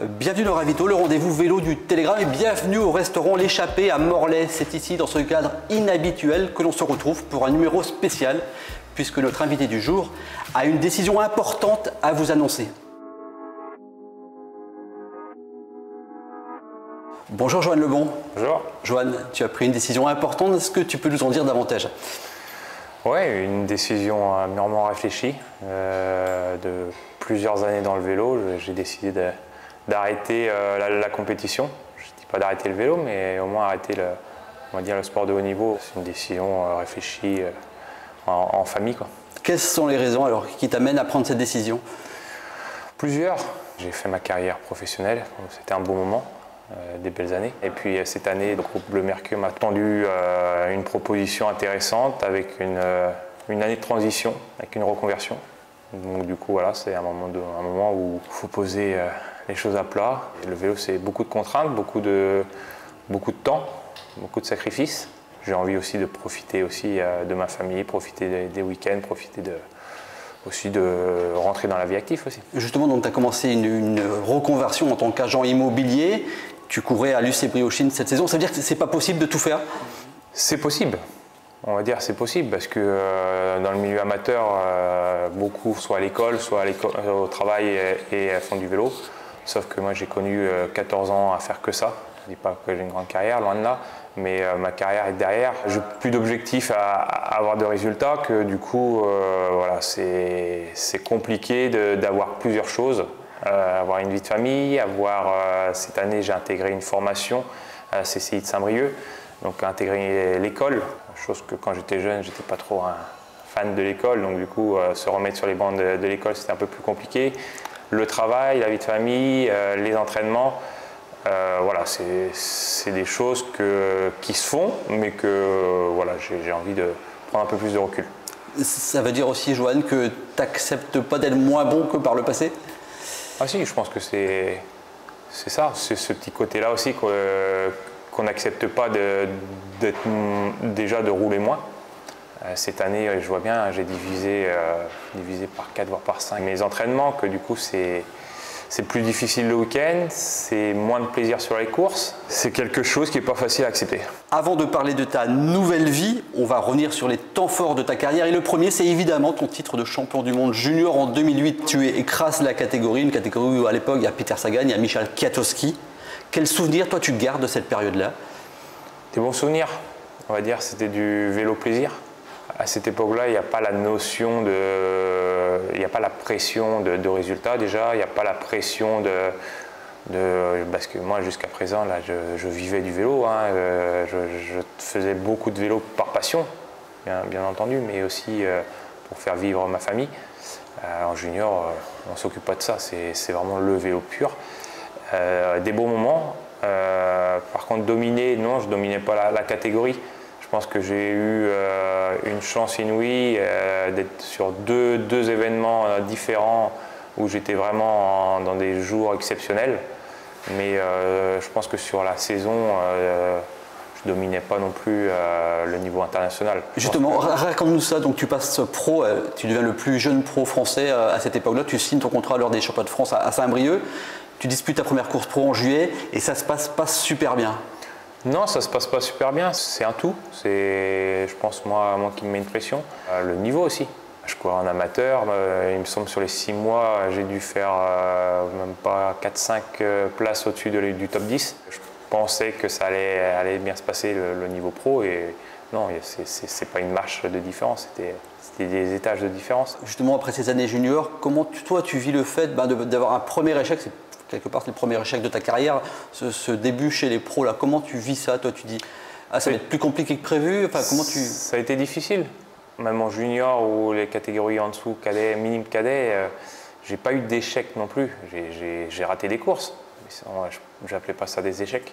Bienvenue dans Ravito, le rendez-vous vélo du Télégramme et bienvenue au restaurant L'Échappée à Morlaix. C'est ici, dans ce cadre inhabituel, que l'on se retrouve pour un numéro spécial puisque notre invité du jour a une décision importante à vous annoncer. Bonjour Joanne Lebon. Bonjour. Joanne, tu as pris une décision importante, est-ce que tu peux nous en dire davantage? Oui, une décision mûrement réfléchie de plusieurs années dans le vélo. J'ai décidé d'arrêter la compétition. Je ne dis pas d'arrêter le vélo, mais au moins arrêter le sport de haut niveau. C'est une décision réfléchie en famille, quoi. Quelles sont les raisons alors qui t'amènent à prendre cette décision? Plusieurs. J'ai fait ma carrière professionnelle, c'était un bon moment. Des belles années. Et puis cette année, le groupe Bleu Mercure m'a tendu une proposition intéressante avec une année de transition, avec une reconversion. Donc du coup, voilà, c'est un moment où il faut poser les choses à plat. Et le vélo, c'est beaucoup de contraintes, beaucoup de temps, beaucoup de sacrifices. J'ai envie aussi de profiter aussi de ma famille, profiter des week-ends, profiter aussi de rentrer dans la vie active aussi. Justement, donc tu as commencé une reconversion en tant qu'agent immobilier. Tu courais à l'UC Briochine cette saison. Ça veut dire que c'est pas possible de tout faire? C'est possible. On va dire c'est possible parce que dans le milieu amateur, beaucoup soit à l'école, soit au travail et font du vélo. Sauf que moi j'ai connu 14 ans à faire que ça. Je ne dis pas que j'ai une grande carrière, loin de là. Mais ma carrière est derrière. Je n'ai plus d'objectifs à avoir de résultats que du coup, voilà, c'est compliqué d'avoir plusieurs choses. Avoir une vie de famille, cette année j'ai intégré une formation à CCI de Saint-Brieuc, donc intégrer l'école, chose que quand j'étais jeune, j'étais pas trop un fan de l'école, donc du coup se remettre sur les bancs de l'école c'était un peu plus compliqué. Le travail, la vie de famille, les entraînements. Voilà, c'est des choses qui se font, mais que voilà, j'ai envie de prendre un peu plus de recul. Ça veut dire aussi, Joanne, que tu n'acceptes pas d'être moins bon que par le passé? Ah si, je pense que c'est ça, c'est ce petit côté-là aussi qu'on n'accepte pas déjà de rouler moins. Cette année, je vois bien, j'ai divisé par 4 voire par 5 mes entraînements, que du coup c'est plus difficile le week-end, c'est moins de plaisir sur les courses. C'est quelque chose qui n'est pas facile à accepter. Avant de parler de ta nouvelle vie, on va revenir sur les temps forts de ta carrière. Et le premier, c'est évidemment ton titre de champion du monde junior en 2008. Tu écrases la catégorie, une catégorie où à l'époque il y a Peter Sagan, il y a Michał Kwiatkowski. Quel souvenir toi tu gardes de cette période-là? Des bons souvenirs, on va dire, c'était du vélo plaisir. À cette époque-là, il n'y a pas la notion il n'y a pas la pression de résultats déjà, il n'y a pas la pression parce que moi jusqu'à présent, là, je vivais du vélo, hein, je faisais beaucoup de vélo par passion, bien entendu, mais aussi pour faire vivre ma famille. En junior, on ne s'occupe pas de ça, c'est vraiment le vélo pur. Des beaux moments, par contre dominer, non, je ne dominais pas la catégorie. Je pense que j'ai eu une chance inouïe d'être sur deux événements différents où j'étais vraiment dans des jours exceptionnels. Mais je pense que sur la saison, je ne dominais pas non plus le niveau international. Justement, raconte-nous ça. Donc tu passes pro, tu deviens le plus jeune pro français à cette époque-là. Tu signes ton contrat lors des championnats de France à Saint-Brieuc. Tu disputes ta première course pro en juillet et ça se passe pas super bien. Non, ça se passe pas super bien, c'est un tout. C'est, je pense, moi qui me met une pression. Le niveau aussi. Je cours en amateur, il me semble sur les 6 mois, j'ai dû faire même pas 4-5 places au-dessus du top 10. Je pensais que ça allait bien se passer le niveau pro et non, c'est pas une marche de différence, c'était des étages de différence. Justement, après ces années juniors, comment toi tu vis le fait d'avoir un premier échec? Quelque part, c'est le premier échec de ta carrière, ce début chez les pros là. Comment tu vis ça? Toi, tu dis, ah, ça va être plus compliqué que prévu. Enfin, comment tu... Ça a été difficile. Même en junior ou les catégories en dessous, cadet, minime cadet, j'ai pas eu d'échec non plus. J'ai raté des courses. Je n'appelais pas ça des échecs.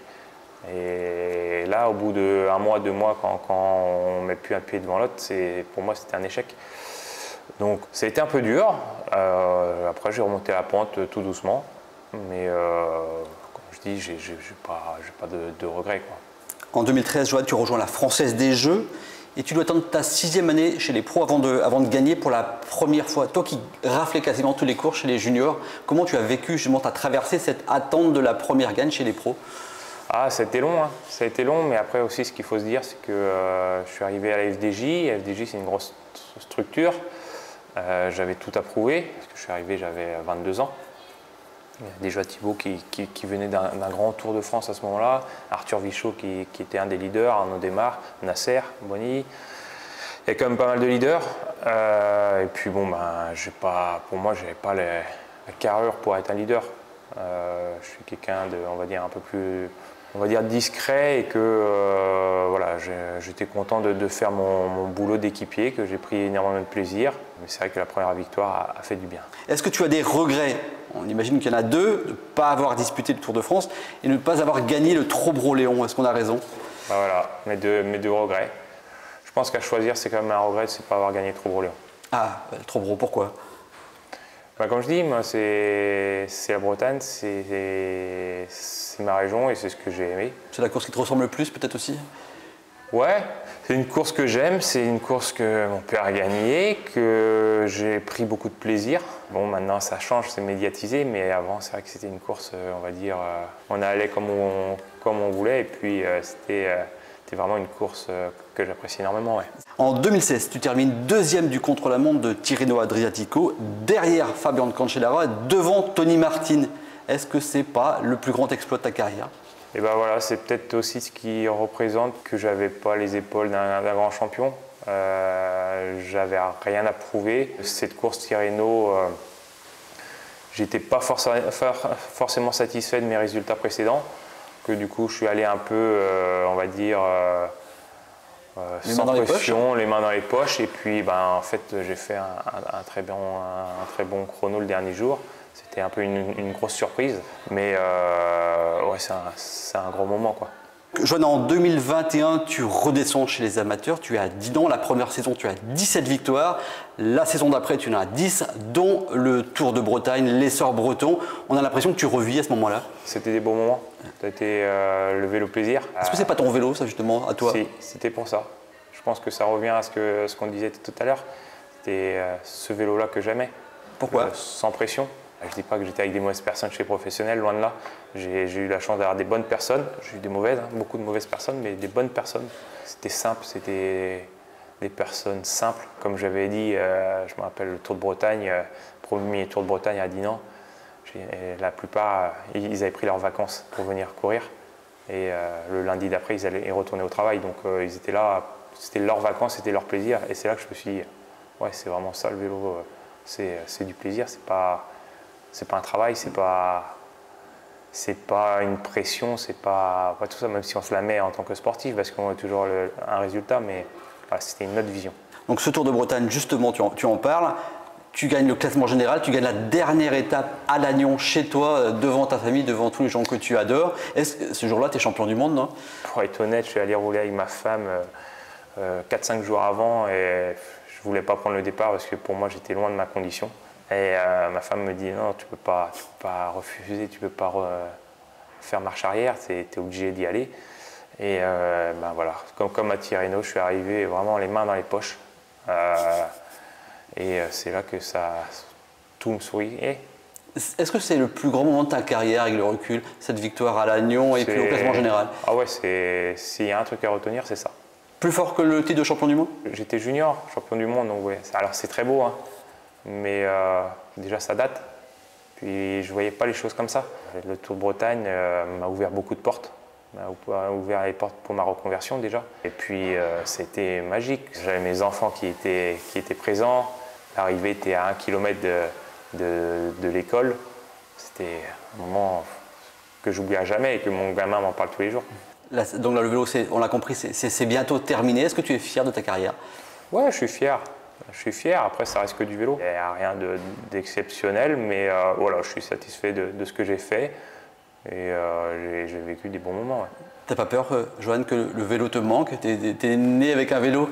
Et là, au bout d'1 mois, 2 mois, quand on ne met plus un pied devant l'autre, pour moi, c'était un échec. Donc, ça a été un peu dur. Après, j'ai remonté la pente tout doucement. Mais comme je dis, j'ai pas de regrets, quoi. En 2013, Johan, tu rejoins la Française des Jeux et tu dois attendre ta 6e année chez les pros avant de gagner pour la première fois. Toi qui raflais quasiment tous les cours chez les juniors, comment tu as vécu justement, tu as traversé cette attente de la première gagne chez les pros? Ah, ça a été long, hein. Ça a été long, mais après aussi ce qu'il faut se dire, c'est que je suis arrivé à la FDJ. La FDJ, c'est une grosse structure. J'avais tout à prouver, parce que je suis arrivé, j'avais 22 ans. Il y a déjà Thibaut qui venait d'un grand Tour de France à ce moment-là, Arthur Vichot qui était un des leaders, Arnaud Desmar, Nasser, Bonny. Il y a quand même pas mal de leaders. Et puis bon, pour moi, je n'avais pas la carrure pour être un leader. Je suis quelqu'un de, on va dire, un peu plus, on va dire, discret et que voilà, j'étais content de faire mon boulot d'équipier, que j'ai pris énormément de plaisir. Mais c'est vrai que la première victoire a fait du bien. Est-ce que tu as des regrets? On imagine qu'il y en a deux, de ne pas avoir disputé le Tour de France et de ne pas avoir gagné le Trobro-Léon. Est-ce qu'on a raison? Voilà, mes deux regrets. Je pense qu'à choisir, c'est quand même un regret, c'est de ne pas avoir gagné le Trobro-Léon. Ah, le Trobro, pourquoi? Comme je dis, moi, c'est la Bretagne, c'est ma région et c'est ce que j'ai aimé. C'est la course qui te ressemble le plus, peut-être aussi? Ouais, c'est une course que j'aime, c'est une course que mon père a gagnée, que j'ai pris beaucoup de plaisir. Bon, maintenant ça change, c'est médiatisé, mais avant c'est vrai que c'était une course, on va dire, on allait comme on voulait et puis c'était vraiment une course que j'apprécie énormément. Ouais. En 2016, tu termines 2e du contre-la-montre de Tirreno Adriatico, derrière Fabian Cancellara, devant Tony Martin. Est-ce que c'est pas le plus grand exploit de ta carrière? Et ben voilà, c'est peut-être aussi ce qui représente que j'avais pas les épaules d'un grand champion. J'avais rien à prouver. Cette course Tirreno, j'étais pas forcément satisfait de mes résultats précédents. Que du coup, je suis allé un peu, on va dire, sans pression, les mains dans les poches. Et puis, en fait, j'ai fait un très bon chrono le dernier jour. C'était un peu une grosse surprise, mais ouais, c'est un gros moment, quoi. Johan, en 2021, tu redescends chez les amateurs, tu as 10 ans, la première saison tu as 17 victoires, la saison d'après tu en as 10, dont le Tour de Bretagne, l'essor breton. On a l'impression que tu revis à ce moment-là. C'était des beaux moments, c'était le vélo plaisir. Est-ce que c'est pas ton vélo ça justement, à toi? Si, c'était pour ça. Je pense que ça revient à ce qu'on disait tout à l'heure, c'était ce vélo-là que j'aimais. Pourquoi? Sans pression. Je ne dis pas que j'étais avec des mauvaises personnes chez les professionnels, loin de là. J'ai eu la chance d'avoir des bonnes personnes. J'ai eu des mauvaises, beaucoup de mauvaises personnes, mais des bonnes personnes. C'était simple, c'était des personnes simples. Comme j'avais dit, je me rappelle le Tour de Bretagne, premier Tour de Bretagne à Dinan. La plupart, ils avaient pris leurs vacances pour venir courir. Et le lundi d'après, ils allaient retourner au travail. Donc ils étaient là, c'était leurs vacances, c'était leur plaisir. Et c'est là que je me suis dit, ouais, c'est vraiment ça le vélo, c'est du plaisir, c'est pas un travail, c'est pas une pression, c'est pas tout ça, même si on se la met en tant que sportif, parce qu'on a toujours un résultat, mais voilà, c'était une autre vision. Donc ce Tour de Bretagne, justement, tu en parles, tu gagnes le classement général, tu gagnes la dernière étape à Lannion, chez toi, devant ta famille, devant tous les gens que tu adores. Est-ce que ce jour-là, tu es champion du monde, non? Pour être honnête, je suis allé rouler avec ma femme 4-5 jours avant et je voulais pas prendre le départ parce que pour moi, j'étais loin de ma condition. Et ma femme me dit non, tu peux pas refuser, tu peux pas faire marche arrière, tu es obligé d'y aller. Et voilà, comme à Tirreno, je suis arrivé vraiment les mains dans les poches. Et c'est là que tout me sourit. Est-ce que c'est le plus grand moment de ta carrière avec le recul, cette victoire à Lannion et puis au classement général? Ah ouais, s'il y a un truc à retenir, c'est ça. Plus fort que le titre de champion du monde? J'étais junior, champion du monde, donc ouais. Alors c'est très beau, hein. Mais déjà ça date, puis je ne voyais pas les choses comme ça. Le Tour de Bretagne m'a ouvert beaucoup de portes, m'a ouvert les portes pour ma reconversion déjà. Et puis c'était magique, j'avais mes enfants qui étaient présents, l'arrivée était à 1 kilomètre de l'école. C'était un moment que j'oublierai jamais et que mon gamin m'en parle tous les jours. Donc là, le vélo, on l'a compris, c'est bientôt terminé. Est-ce que tu es fier de ta carrière? Ouais, je suis fier. Je suis fier, après ça reste que du vélo. Il n'y a rien d'exceptionnel, mais voilà, je suis satisfait de ce que j'ai fait et j'ai vécu des bons moments. Ouais. T'as pas peur, Johan, que le vélo te manque? T'es né avec un vélo?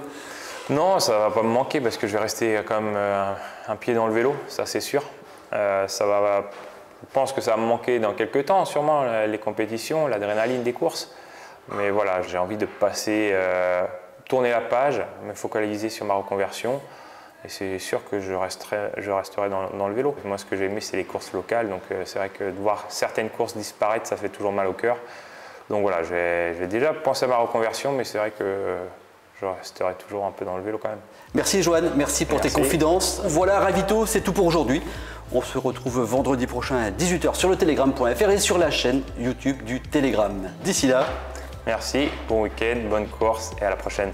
Non, ça va pas me manquer parce que je vais rester quand même un pied dans le vélo, ça c'est sûr. Je pense que ça va me manquer dans quelques temps, sûrement, les compétitions, l'adrénaline des courses. Mais voilà, j'ai envie de passer, tourner la page, me focaliser sur ma reconversion. Et c'est sûr que je resterai dans le vélo. Moi, ce que j'ai aimé, c'est les courses locales. Donc, c'est vrai que de voir certaines courses disparaître, ça fait toujours mal au cœur. Donc voilà, je vais déjà penser à ma reconversion, mais c'est vrai que je resterai toujours un peu dans le vélo quand même. Merci Johan, merci pour tes confidences. Voilà, Ravito, c'est tout pour aujourd'hui. On se retrouve vendredi prochain à 18 h sur le telegram.fr et sur la chaîne YouTube du Telegram. D'ici là, merci, bon week-end, bonne course et à la prochaine.